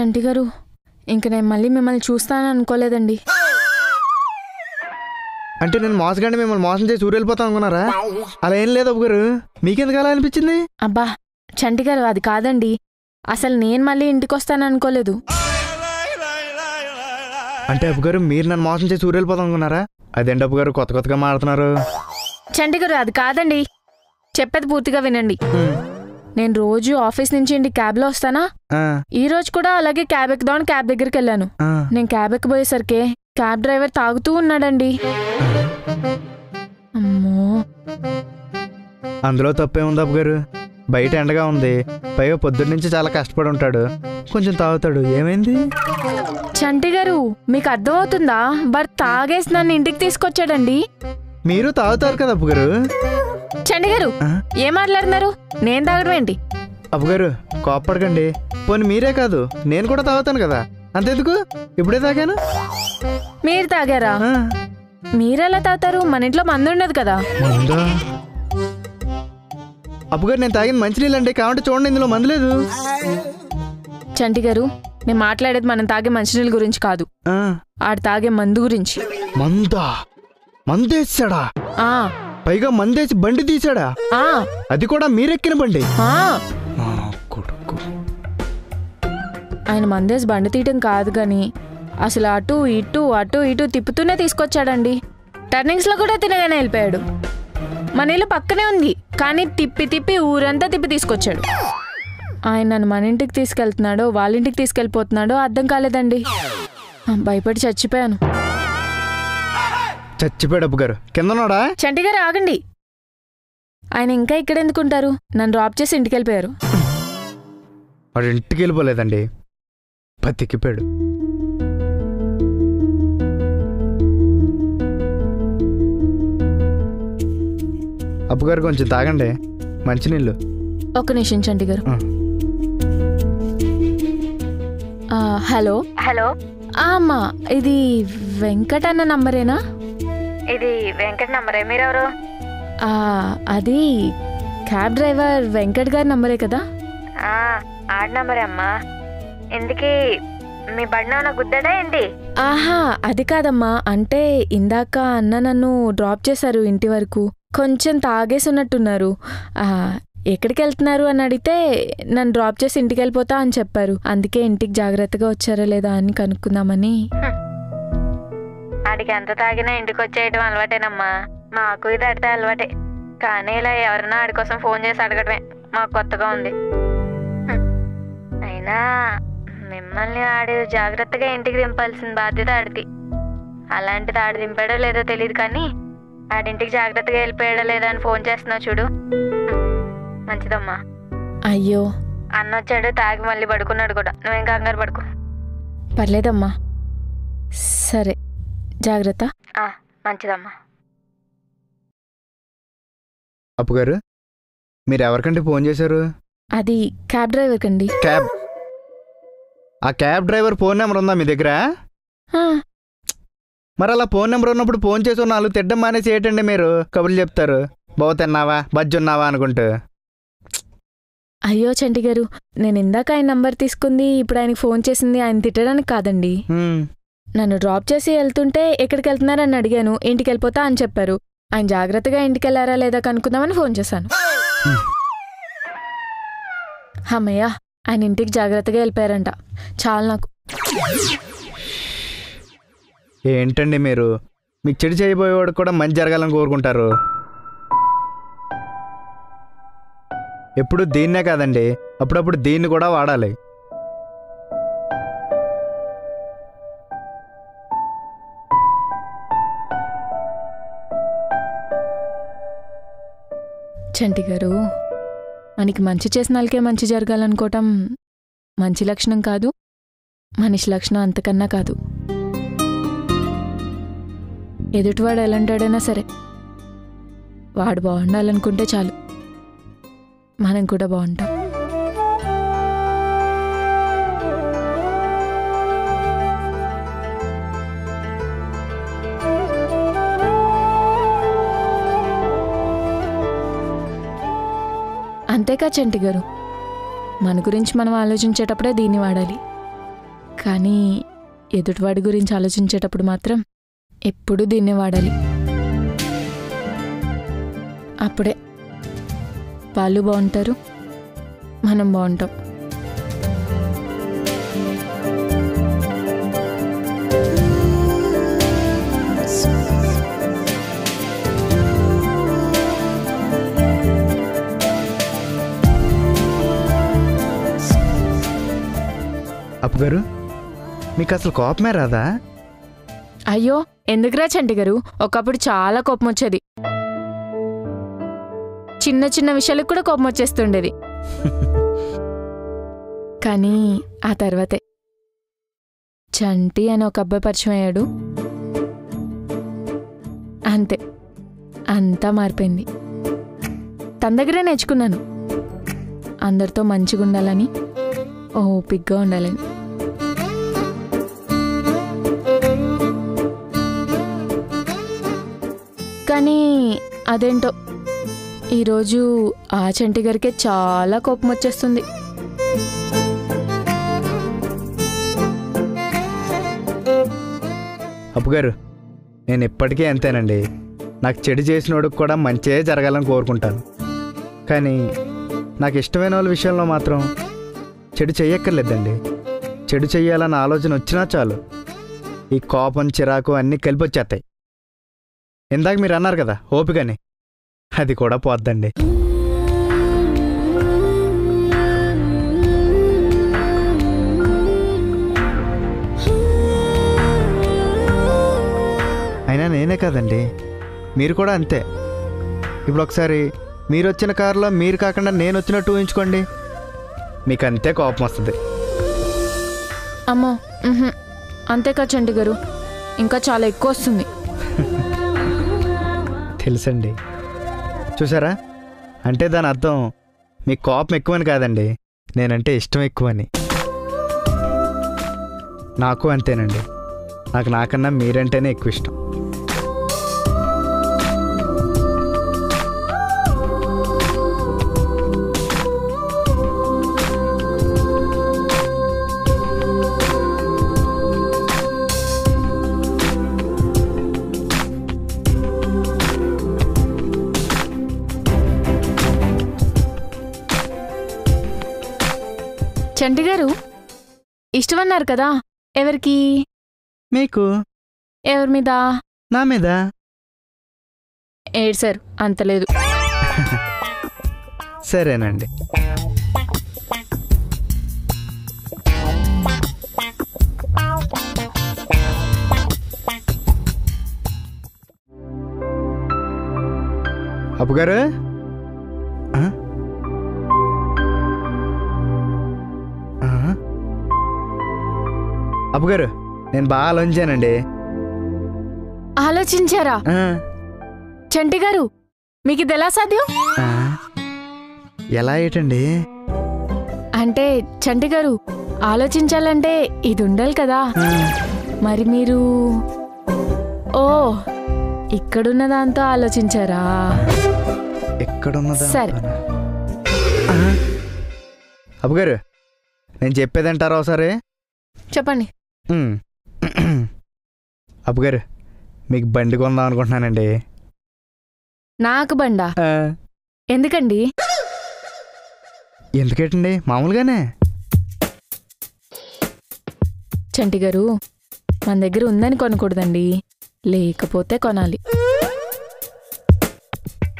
చంటి గారు, ఇంక నేను మళ్ళీ మిమ్మల్ని చూస్తానని అనుకోలేదండి. అంటే నేను మోసగాండి మిమ్మల్ని మోసం చేసి ఊరు వెళ్ళిపోతాం అనుకున్నారా? అలా ఏం లేదు అబ్బు గారు, మీకెందుకు అలా అనిపించింది? అబ్బా చంటి గారు, అది కాదండి. అసలు నేను మళ్ళీ ఇంటికి వస్తాను అనుకోలేదు. అంటే అబ్బు గారు మీరు నన్ను మోసం చేసి ఊరు వెళ్ళిపోతాం అనుకున్నారా? అదేంటి అబ్బు గారు కొత్తగా మాడుతున్నారు? చంటి గారు, అది కాదండి. చెప్పేది పూర్తిగా వినండి. నేను రోజు ఆఫీస్ నుంచి ఇంటికి క్యాబ్లో వస్తానా, ఈ రోజు కూడా అలాగే క్యాబ్ ఎక్కుదామని క్యాబ్ దగ్గరికి వెళ్ళాను. నేను క్యాబ్ ఎక్కబోయేసరికి క్యాబ్ డ్రైవర్ తాగుతూ ఉన్నాడండి. అమ్మో, అందులో తప్పే ఉంది అబ్బు గారు. బయట ఎండగా ఉంది, పైగా పొద్దున్న నుంచి చాలా కష్టపడి ఉంటాడు, కొంచెం తాగుతాడు, ఏమైంది? చంటి గారు, మీకు అర్థమవుతుందా? భర్త తాగేసి నన్ను ఇంటికి తీసుకొచ్చాడండి. మీరు తాగుతారు కదా అబ్బు గారు. చంటి గారు, ఏం మాట్లాడుతున్నారు? నేను తాగడం ఏంటి? అబ్బు గారు కోప్పడకండి. పోనీ మీరే కాదు, నేను కూడా తాగుతాను కదా, అంతెందుకు ఇప్పుడే తాగాను. మీరు తాగారా? మీరెలా తాగుతారు? మన ఇంట్లో మందు ఉండదు కదా. అబ్బు గారు నేను తాగిన మంచినీళ్ళు అండి, కావంటే చూడండి ఇందులో మందు లేదు. చంటి గారు, నేను మాట్లాడేది మనం తాగే మంచినీళ్ళ గురించి కాదు, ఆడు తాగే మందు గురించి. మందా? మందేసాడా? పైగా మందేసి బండి తీసాడా? అది కూడా మీరెక్కిన బండి? ఆయన మందేసి బండి తీయటం కాదు గాని అసలు అటు ఇటు తిప్పుతూనే తీసుకొచ్చాడండి. టర్నింగ్స్ లో కూడా తినగానే వెళ్ళిపోయాడు. మన ఇల్లు పక్కనే ఉంది, కానీ తిప్పి ఊరంతా తిప్పి తీసుకొచ్చాడు. ఆయన నన్ను మన ఇంటికి తీసుకెళ్తున్నాడో వాళ్ళ ఇంటికి తీసుకెళ్ళిపోతున్నాడో అర్థం కాలేదండి. భయపడి చచ్చిపోయాను. చచ్చిపోయాడు అబ్బు గారు. కిందనోడా? చంటి గారు ఆగండి. ఆయన ఇంకా ఇక్కడ ఎందుకుంటారు? నన్ను డ్రాప్ చేసి ఇంటికి వెళ్ళిపోయారు. వాడు ఇంటికి వెళ్ళిపోలేదండి, బతికిపోయాడు. అబ్బు గారు కొంచెం తాగండి మంచినీళ్ళు. ఒక్క నిమిషం చంటి గారు. హలో హలో, అమ్మా ఇది వెంకట్ అన్న నంబరేనా? ఇది వెంకట్ నంబరే. మీరెవరు? అది క్యాబ్ డ్రైవర్ వెంకట్ గారి నంబరే కదా? ఆడ నంబరే అమ్మా. ఎందుకు మీ బడిన గుద్దాడా ఏంటి? ఆహా, అది కాదమ్మా. అంటే ఇందాక అన్న నన్ను డ్రాప్ చేశారు ఇంటి వరకు. కొంచెం తాగేసి ఉన్నట్టున్నారు. ఎక్కడికి వెళ్తున్నారు అని అడిగితే నన్ను డ్రాప్ చేసి ఇంటికి వెళ్ళిపోతా అని చెప్పారు. అందుకే ఇంటికి జాగ్రత్తగా వచ్చారా లేదా అని కనుక్కుందామని. ఆడికి ఎంత తాగినా ఇంటికి వచ్చేయటం అలవాటేనమ్మా. మాకు ఇది అడితే అలవాటే, కానీ ఇలా ఎవరైనా ఆడి కోసం ఫోన్ చేసి అడగటమే మాకు కొత్తగా ఉంది. అయినా మిమ్మల్ని ఆడి జాగ్రత్తగా ఇంటికి దింపాల్సిన బాధ్యత ఆడిది. అలాంటిది ఆడి దింపాడో లేదో తెలియదు, కానీ ఆడింటికి జాగ్రత్తగా వెళ్ళిపోయాడో లేదా అని ఫోన్ చేస్తున్నావు చూడు, మంచిదమ్మా. అయ్యో, అన్నొచ్చాడు, తాగి మళ్ళీ పడుకున్నాడు కూడా. నువ్వేం కంగారు పడుకో. పర్లేదమ్మా. సరే, జాగ్రత్త. మంచిదమ్మా. అప్పు గారు, మీరు ఎవరికంటే ఫోన్ చేశారు? అది క్యాబ్ డ్రైవర్ కండి. క్యాబ్? ఆ క్యాబ్ డ్రైవర్ ఫోన్ నెంబర్ ఉందా మీ దగ్గర? మరి అలా ఫోన్ నెంబర్ ఉన్నప్పుడు ఫోన్ చేసి 4 తిడ్డం మానేసి ఏంటండి మీరు కబుర్లు చెప్తారు? బావు తిన్నావా, బజ్జున్నావా అనుకుంటూ. అయ్యో చంటి గారు, నేను ఇందాక ఆయన నంబర్ తీసుకుంది, ఇప్పుడు ఆయనకి ఫోన్ చేసింది ఆయన తిట్టడానికి కాదండి. నన్ను డ్రాప్ చేసి వెళ్తుంటే ఎక్కడికి వెళ్తున్నారని అడిగాను. ఇంటికి వెళ్ళిపోతా అని చెప్పారు. ఆయన జాగ్రత్తగా ఇంటికి వెళ్ళారా లేదా కనుక్కుందామని ఫోన్ చేశాను. అమ్మయ్య, ఆయన ఇంటికి జాగ్రత్తగా వెళ్ళిపోయారంట. చాలు నాకు. ఏంటండి మీరు, మీకు చెడు చేయబోయేవాడు కూడా మంచి జరగాలని కోరుకుంటారు. ఎప్పుడు దీన్నే కాదండి, అప్పుడప్పుడు దీన్ని కూడా వాడాలి. చంటి గారు, మనకి మంచి చేసిన వాళ్ళకే మంచి జరగాలనుకోవటం మంచి లక్షణం కాదు, మనిషి లక్షణం అంతకన్నా కాదు. ఎదుటివాడు ఎలాంటాడైనా సరే వాడు బాగుండాలనుకుంటే చాలు, మనం కూడా బాగుంటాం. అంతేకా చంటి గారు, మన గురించి మనం ఆలోచించేటప్పుడే దీన్ని వాడాలి. కానీ ఎదుటివాడి గురించి ఆలోచించేటప్పుడు మాత్రం ఎప్పుడూ దీన్నే వాడాలి. అప్పుడే వాళ్ళు బాగుంటారు, మనం బాగుంటాం. అప్పుగారు, మీకు అసలు కోపమే రాదా? అయ్యో ఎందుకురా చంటి గారు, ఒకప్పుడు చాలా కోపం వచ్చేది. చిన్న చిన్న విషయాలకు కూడా కోపం వచ్చేస్తుండేది. కానీ ఆ తర్వాతే చంటి అని ఒక అబ్బాయి పరిచయం అయ్యాడు. అంతే, అంతా మారిపోయింది. తన దగ్గరే నేర్చుకున్నాను అందరితో మంచిగా ఉండాలని, ఓపిగ్గా ఉండాలని. కానీ అదేంటో ఈరోజు ఆ చంటి గారికే చాలా కోపం వచ్చేస్తుంది. అప్పుగారు, నేను ఎప్పటికీ అంతేనండి. నాకు చెడు చేసినోడికి కూడా మంచే జరగాలని కోరుకుంటాను. కానీ నాకు ఇష్టమైన వాళ్ళ విషయంలో మాత్రం చెడు చెయ్యక్కర్లేదండి. చెడు చెయ్యాలన్న ఆలోచన వచ్చినా చాలు, ఈ కోపం చిరాకు అన్నీ కలిపి వచ్చేస్తాయి. ఇందాక మీరు అన్నారు కదా ఓపికని, అది కూడా పోద్దండి. అయినా నేనే కాదండి, మీరు కూడా అంతే. ఇప్పుడు ఒకసారి మీరు వచ్చిన కారులో మీరు కాకుండా నేను వచ్చినట్టు ఊహించుకోండి, మీకు అంతే కోపం వస్తుంది. అమ్మో అంతేకా చంటి గారు, ఇంకా చాలా ఎక్కువ వస్తుంది. తెలుసండి, చూసారా? అంటే దాని అర్థం మీకు కోపం ఎక్కువని కాదండి, నేనంటే ఇష్టం ఎక్కువని. నాకు అంతేనండి, నాకు నాకన్నా మీరంటేనే ఎక్కువ ఇష్టం. చంటి గారు ఇష్టమన్నారు కదా, ఎవరికి? మీకు. ఎవరి మీద? నా మీద. ఏడ్సారు, అంతలేదు. సరేనండి. అప్పుగారు, అప్పుగారు, నేను బాగా ఆలోచించానండి. ఆలోచించారా? చంటి గారు, మీకు ఇది ఎలా సాధ్యం? ఎలా ఏంటండి? అంటే చంటి గారు, ఆలోచించాలంటే ఇది ఉండాలి కదా. మరి మీరు ఇక్కడున్న దాంతో ఆలోచించారా? ఎక్కడున్నదా? సరే అప్పుగారు, నేను చెప్పేదంటారా ఒకసారి? చెప్పండి. అప్పుగారు, మీకు బండి కొందాం అనుకుంటున్నానండి. నాకు బండా? ఎందుకండి? ఎందుకేటండి, మామూలుగానే. చంటి గారు, మన దగ్గర ఉందని కొనకూడదండి, లేకపోతే కొనాలి.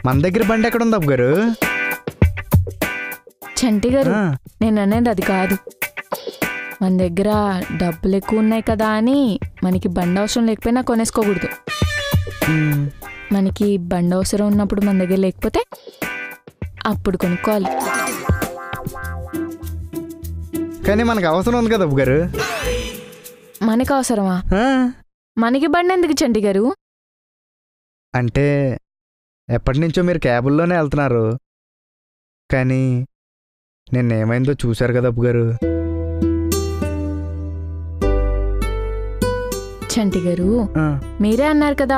మన దగ్గర బండి ఎక్కడ ఉంది అప్పుగారు? చంటి గారు, నేను అనేది అది కాదు. మన దగ్గర డబ్బులు ఎక్కువ ఉన్నాయి కదా అని మనకి బండి అవసరం లేకపోయినా కొనేసుకోకూడదు. మనకి బండి అవసరం ఉన్నప్పుడు మన దగ్గర లేకపోతే అప్పుడు కొనుక్కోవాలి. కానీ మనకు అవసరం ఉంది కదా అప్పుగారు. మనకు అవసరమా? మనకి బండి ఎందుకు చంటి గారు? అంటే ఎప్పటి నుంచో మీరు క్యాబుల్లోనే వెళ్తున్నారు, కానీ నిన్నేమైందో చూశారు కదా అప్పుగారు. చంటి గారు, మీరే అన్నారు కదా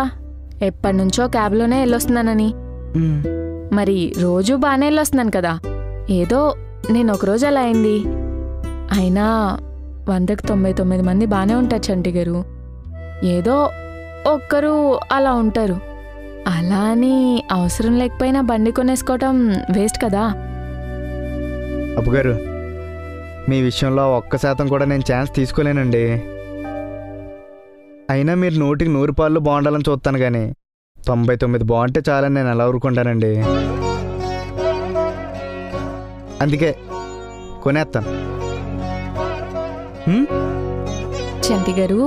ఎప్పటి నుంచో క్యాబ్లోనే వెళ్ళొస్తున్నానని. మరి రోజు బాగానే వెళ్ళొస్తున్నాను కదా, ఏదో నేను ఒకరోజు అలా అయింది. అయినా 100కి 99 మంది బాగానే ఉంటారు చంటి గారు. ఏదో ఒక్కరు అలా ఉంటారు. అలా అని అవసరం లేకపోయినా బండి కొనేసుకోవటం వేస్ట్ కదా. అప్పుగారు, మీ విషయంలో 1% కూడా నేను ఛాన్స్ తీసుకోలేనండి. అయినా మీరు 100కి 100 పాళ్ళు బాగుండాలని చూస్తాను, కానీ 99 బాగుంటే చాలని నేను ఎలా ఊరుకుంటానండి. అందుకే కొనేస్తాను. చంటి గారు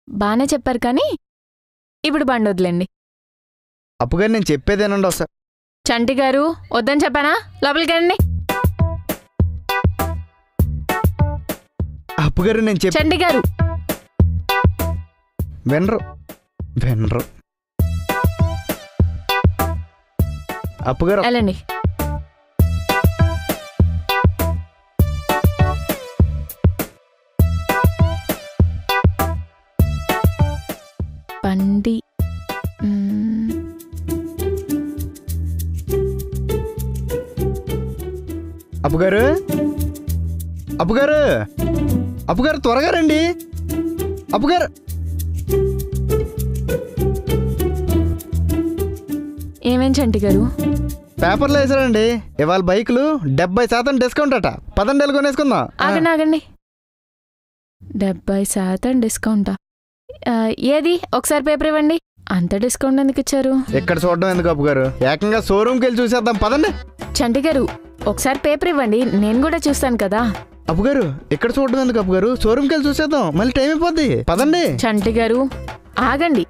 బాగానే చెప్పారు, కానీ ఇప్పుడు బండి వద్దులేండి. అప్పుగారు, నేను చెప్పేదేనండి ఒకసారి. చంటి గారు వద్దని చెప్పానా? లోపలికి రండి. అప్పుగారు, నేను చంటి గారు వినరు. అప్పుగారు వెళ్ళండి. బండి అప్పుగారు, అప్పుగారు, అప్పుగారు, త్వరగా రండి. అప్పుగారు, ఏమేం చంటి గారు? పేపర్లో వేసారండి, ఇవాళ బైకులు 70% డిస్కౌంట్ అట. పదండి కొనేసుకుందాం. ఆగండి. 70% డిస్కౌంటా? ఏది ఒకసారి పేపర్ ఇవ్వండి. అంత డిస్కౌంట్ ఎందుకు ఇచ్చారు? ఇక్కడ చూడడం ఎందుకు అప్పుగారు, ఏకంగా షోరూమ్కి వెళ్ళి చూసేద్దాం. పదండి. చంటి గారు ఒకసారి పేపర్ ఇవ్వండి, నేను కూడా చూస్తాను కదా. అప్పుగారు, ఇక్కడ చూడడం ఎందుకు అప్పుగారు, షోరూమ్కి వెళ్ళి చూసేద్దాం, మళ్ళీ టైం అయిపోద్ది. పదండి. చంటి గారు ఆగండి,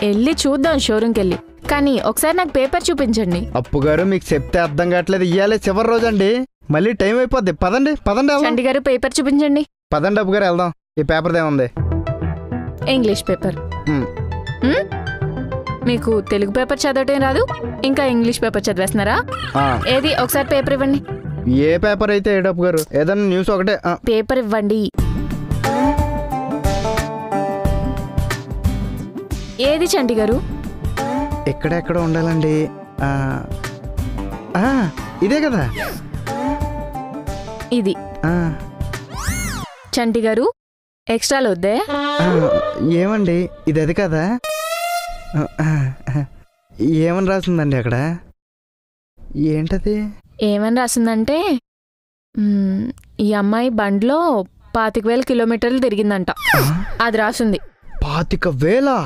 వెళ్ళి చూద్దాం షోరూమ్కి వెళ్ళి. కానీ ఒకసారి నాకు పేపర్ చూపించండి. అప్పుగారు, మీకు చెప్తే అర్థం కావట్లేదు. ఇయ్యాలే చివరి రోజు అండి, మళ్ళీ టైం అయిపోద్ది. పదండి. చంటి గారు పేపర్ చూపించండి. పదండి అప్పుగారు, వెళ్దాం. ఈ పేపర్ ఏముంది? English paper. మీకు తెలుగు పేపర్ చదవటం రాదు, ఇంకా ఇంగ్లీష్ పేపర్ చదివేస్తున్నారా? ఏది ఒకసారి పేపర్ ఇవ్వండి. ఏ పేపర్ అయితే ఏడప్పు గారు, ఏదన్నా న్యూస్ ఒకటే. పేపర్ ఇవ్వండి. ఏది చంటి గారు? ఎక్కడెక్కడ ఉండాలండి? ఇదే కదా ఇది. చంటి గారు ఎక్స్ట్రాలు వద్దే? ఏమండి, ఇది అది కదా. ఏమని రాసిందండి అక్కడ? ఏంటది? ఏమని రాసిందంటే, ఈ అమ్మాయి బండ్లో 25,000 కిలోమీటర్లు తిరిగిందంట. అది రాసింది. 25,000?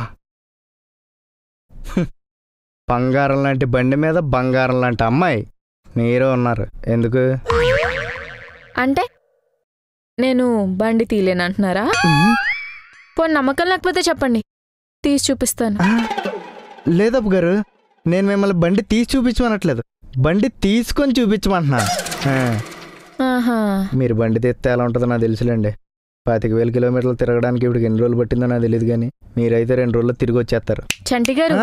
బంగారం లాంటి బండి మీద బంగారం లాంటి అమ్మాయి మీరే ఉన్నారు. ఎందుకు? అంటే నేను బండి తీయలేనంటున్నారా? పోనీ నమ్మకం లేకపోతే చెప్పండి, తీసి చూపిస్తాను. లేదప్పు గారు, నేను మిమ్మల్ని బండి తీసి చూపించమనట్లేదు, బండి తీసుకొని చూపించమంటున్నా. మీరు బండి తెస్తే ఎలా ఉంటుందో నాకు తెలుసులేండి. 25,000 కిలోమీటర్లు తిరగడానికి ఇప్పుడు ఎన్ని రోజులు పట్టిందో నాకు తెలియదు, కానీ మీరైతే 2 రోజుల్లో తిరిగి వచ్చేస్తారు. చంటి గారు,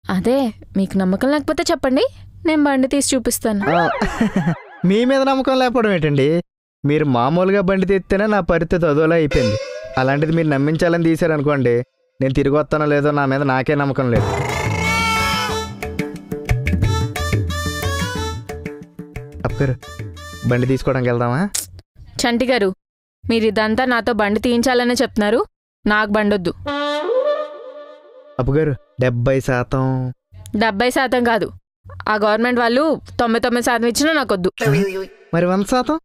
అదే మీకు నమ్మకం లేకపోతే చెప్పండి, నేను బండి తీసి చూపిస్తాను. మీ మీద నమ్మకం లేకపోవడం ఏంటండి? మీరు మామూలుగా బండి తెస్తేనే నా పరిస్థితి అదోలా అయిపోయింది. అలాంటిది మీరు నమ్మించాలని తీశారనుకోండి, నేను తిరిగి వస్తానో లేదో నా మీద నాకే నమ్మకం లేదు. అప్పుగారు, బండి తీసుకోవడానికి వెళ్దామా? చంటి గారు, మీరు ఇదంతా నాతో బండి తీయించాలనే చెప్తున్నారు, నాకు బండొద్దు. అప్పుగారు, 70%. 70% కాదు, ఆ గవర్నమెంట్ వాళ్ళు 99% ఇచ్చినా నాకొద్దు. మరి 100%?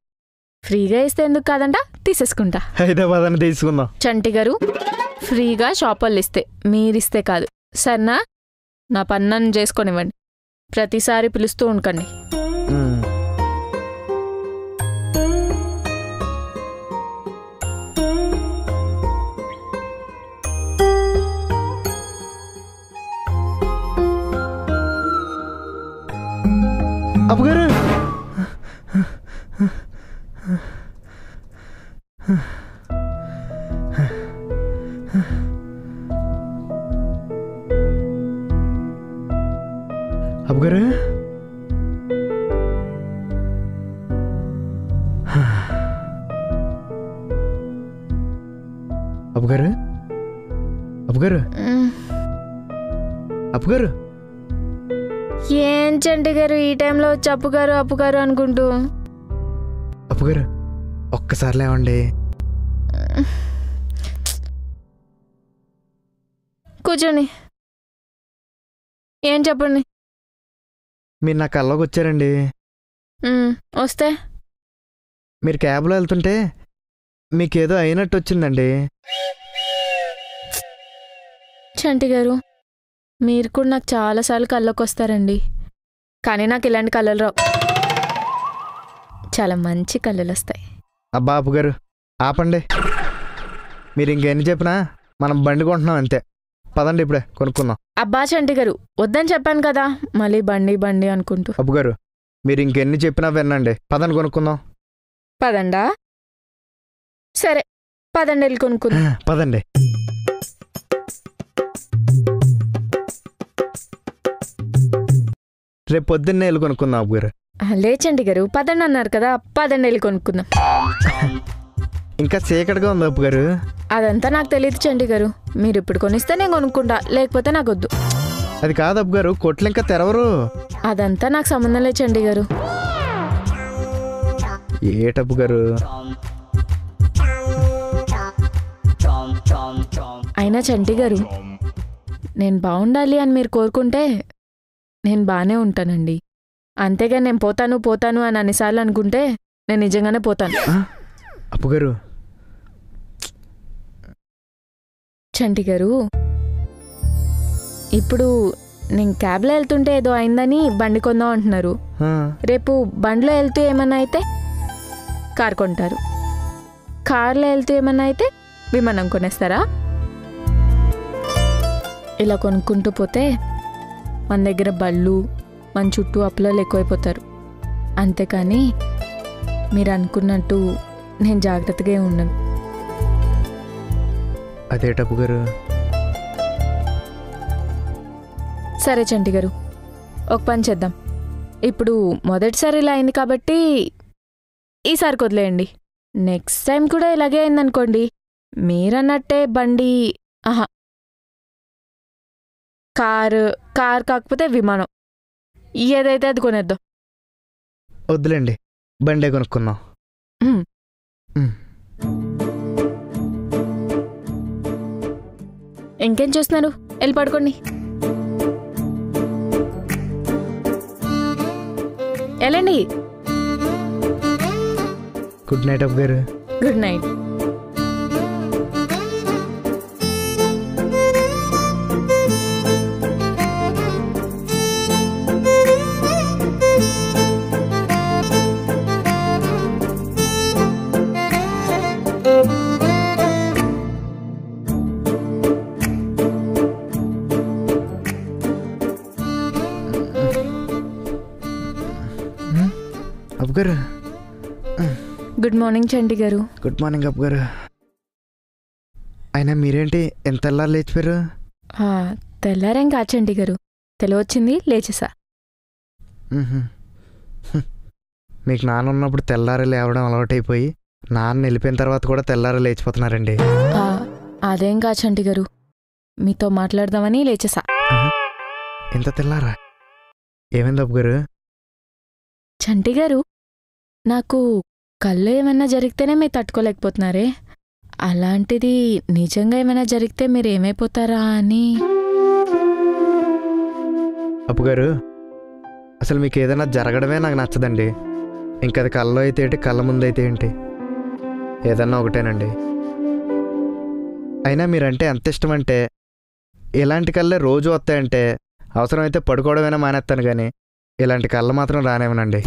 ఫ్రీగా ఇస్తే ఎందుకు కాదంట, తీసేసుకుంటా. హైదరాబాద్ అని తీసుకుందాం. చంటి గారు, ఫ్రీగా షాప్ వాళ్ళు ఇస్తే, మీరిస్తే కాదు, సరేనా? నా పన్నను చేసుకొనివ్వండి, ప్రతిసారి పిలుస్తూ ఉండకండి. అప్పుగారు, అప్పుగారు, అప్పుగారు, అప్పుగారు, అప్పుగారు. ఏం చంటి గారు ఈ టైంలో వచ్చి అప్పుగారు అప్పుగారు అనుకుంటూ? అప్పుగారు, ఒక్కసారి లేవండి. కూర్చోండి. ఏం చెప్పండి. మీరు నా కల్లోకి వచ్చారండి. వస్తే మీరు క్యాబ్లో వెళ్తుంటే మీకేదో అయినట్టు వచ్చిందండి. చంటి గారు, మీరు కూడా నాకు చాలాసార్లు కళ్ళకి వస్తారండి, కానీ నాకు ఇలాంటి కళలు రావు. చాలా మంచి కళలు వస్తాయి. అబ్బా అప్పు గారు ఆపండి. మీరు ఇంకెన్ని చెప్పినా మనం బండి కొంటున్నాం అంతే. పదండి ఇప్పుడే కొనుక్కుందాం. అబ్బా చంటి గారు, వద్దని చెప్పాను కదా, మళ్ళీ బండి బండి అనుకుంటూ. అప్పు గారు మీరు ఇంకెన్ని చెప్పినా వినండి. పదండి కొనుక్కుందాం. పదండా? సరే పదండి, వెళ్ళి కొనుక్కుందాం. పదండి. రేపు పొద్దున్నే వెళ్ళి కొనుక్కుందాం అప్పు గారు. లేచండి గారు, పదండి అన్నారు కదా, పదండి వెళ్ళి కొనుక్కుందాం. ఇంకా చీకటిగా ఉంది అప్పు గారు. అదంతా నాకు తెలియదు చంటి గారు, మీరు ఇప్పుడు కొనిస్తే నేను కొనుక్కుంటా, లేకపోతే నాకు వద్దు. అది కాదు అప్పు గారు, కొట్లు ఇంకా తెరవరు. అదంతా నాకు సంబంధం లేదు చంటి గారు. ఏటప్పు గారు? అయినా చంటి గారు, నేను బాగుండాలి అని మీరు కోరుకుంటే నేను బాగానే ఉంటానండి. అంతేగా నేను పోతాను పోతాను అని అన్నిసార్లు అనుకుంటే నేను నిజంగానే పోతాను. అప్పు గారు. చంటి గారు, ఇప్పుడు నేను క్యాబ్లో వెళ్తుంటే ఏదో అయిందని బండి కొందాం అంటున్నారు. రేపు బండిలో వెళ్తూ ఏమన్నా అయితే కార్ కొంటారు, కార్లో వెళ్తూ ఏమన్నా అయితే విమానం కొనేస్తారా? ఇలా కొనుక్కుంటూ పోతే మన దగ్గర బళ్ళు, మన చుట్టూ అప్పులలో ఎక్కువైపోతారు. అంతేకాని మీరు అనుకున్నట్టు నేను జాగ్రత్తగా ఉండను. అదేటప్పు గారు? సరే చంటి గారు, ఒక పని చేద్దాం. ఇప్పుడు మొదటిసారి ఇలా అయింది కాబట్టి ఈసారి వదిలేయండి. నెక్స్ట్ టైం కూడా ఇలాగే అయిందనుకోండి, మీరన్నట్టే బండి, ఆహా కార్ కాకపోతే విమానం, ఏదైతే అది కొనేద్దాం. వద్దులేండి, బండే కొనుక్కుందాం. ఇంకేం చూస్తున్నారు, వెళ్ళి పడుకోండి. వెళ్ళండి. గుడ్ నైట్ అప్పు గారు. Good night. అప్పు గారు. గుడ్ మార్నింగ్ చంటి గారు. గుడ్ మార్నింగ్ అప్పు గారు. అయినా మీరేంటి ఎంత తెల్లారు లేచిపోయారు? తెల్లారేం కాదు చంటి గారు, తెలివచ్చింది లేచేసా. మీకు నాన్న ఉన్నప్పుడు తెల్లారి లేవడం అలవాటైపోయి నాన్న వెళ్ళిపోయిన తర్వాత కూడా తెల్లారి లేచిపోతున్నారండి. అదేం కాదు చంటి గారు, మీతో మాట్లాడదామని లేచేసా. ఎంత తెల్లారా? ఏమైంది అప్పు గారు? చంటి గారు, నాకు కళ్ళు ఏమైనా జరిగితేనే మీరు తట్టుకోలేకపోతున్నారే, అలాంటిది నిజంగా ఏమైనా జరిగితే మీరు ఏమైపోతారా అని. అప్పు గారు, అసలు మీకు ఏదైనా జరగడమే నాకు నచ్చదండి. ఇంకది కళ్ళలో అయితే ఏంటి, కళ్ళ ముందు అయితే ఏంటి, ఏదన్నా ఒకటేనండి. అయినా మీరంటే ఎంత ఇష్టం అంటే, ఇలాంటి కళ్ళే రోజు వస్తాయంటే అవసరమైతే పడుకోవడమైనా మానేస్తాను, కానీ ఇలాంటి కళ్ళు మాత్రం రానివ్వనండి.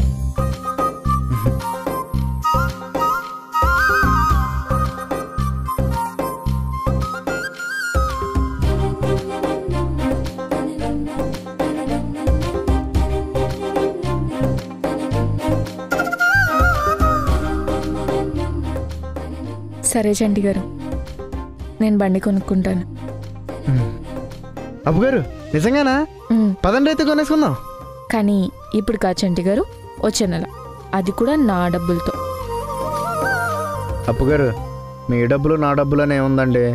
సరే చంటి గారు, నేను బండి కొనుక్కుంటాను. అప్పు గారు నిజంగానా? పదండి అయితే కొనేసుకుందాం. కానీ ఇప్పుడు కాదు చంటి గారు, వచ్చే నెల, అది కూడా నా డబ్బులతో. అప్పు గారు, మీ డబ్బులు నా డబ్బులు అనే ఉందండి.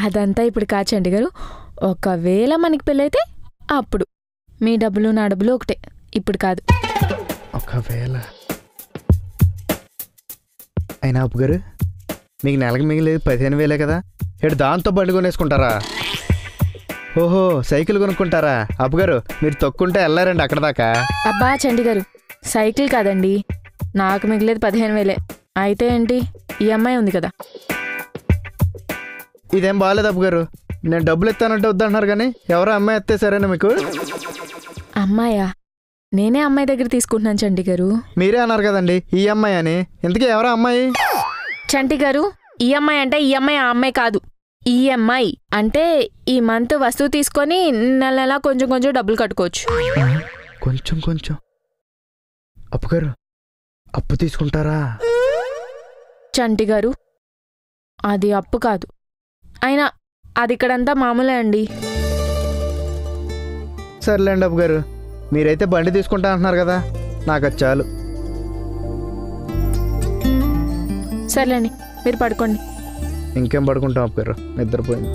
అదంతా ఇప్పుడు కాదు చంటి గారు, ఒకవేళ మనకి పెళ్ళైతే అప్పుడు మీ డబ్బులు నా డబ్బులు ఒకటే, ఇప్పుడు కాదు. ఒకవేళ అయినా అప్పు గారు మీకు నెలకు మిగిలేదు 15,000 కదా, ఇటు దాంతో బండి కొనేసుకుంటారా? ఓహో సైకిల్ కొనుక్కుంటారా? అప్పు గారు మీరు తొక్కుంటే వెళ్ళారండి అక్కడ దాకా. అబ్బా చంటి గారు, సైకిల్ కాదండి, నాకు మిగిలేదు 15,000. అయితే ఏంటి, ఈఎంఐ ఉంది కదా. ఇదేం బాగాలేదు అప్పు గారు, నేను డబ్బులు ఇస్తానంటే వద్దంటున్నారు కానీ ఎవరో అమ్మాయి ఎత్తేసారేనా మీకు? అమ్మాయా? నేనే అమ్మాయి దగ్గర తీసుకుంటున్నాను చంటి గారు. మీరే అన్నారు కదండి ఈఎంఐ అని, ఇంతకీ ఎవరో అమ్మాయి? చంటి గారు, ఈఎంఐ అంటే ఈఎంఐ ఆ అమ్మాయి కాదు. ఈఎంఐ అంటే ఈ మంత్ వస్తువు తీసుకొని నెల నెలా కొంచెం కొంచెం డబ్బులు కట్టుకోవచ్చు. కొంచెం కొంచెం? అప్పు గారు అప్పు తీసుకుంటారా? చంటి గారు, అది అప్పు కాదు, అయినా అది ఇక్కడంతా మామూలే అండి. సర్లేండి అప్పు గారు, మీరైతే బండి తీసుకుంటా అంటున్నారు కదా, నాకు అది చాలు. సర్లేండి, మీరు పడుకోండి. ఇంకేం పడుకుంటాం అప్పు గారు, నిద్రపోయింది.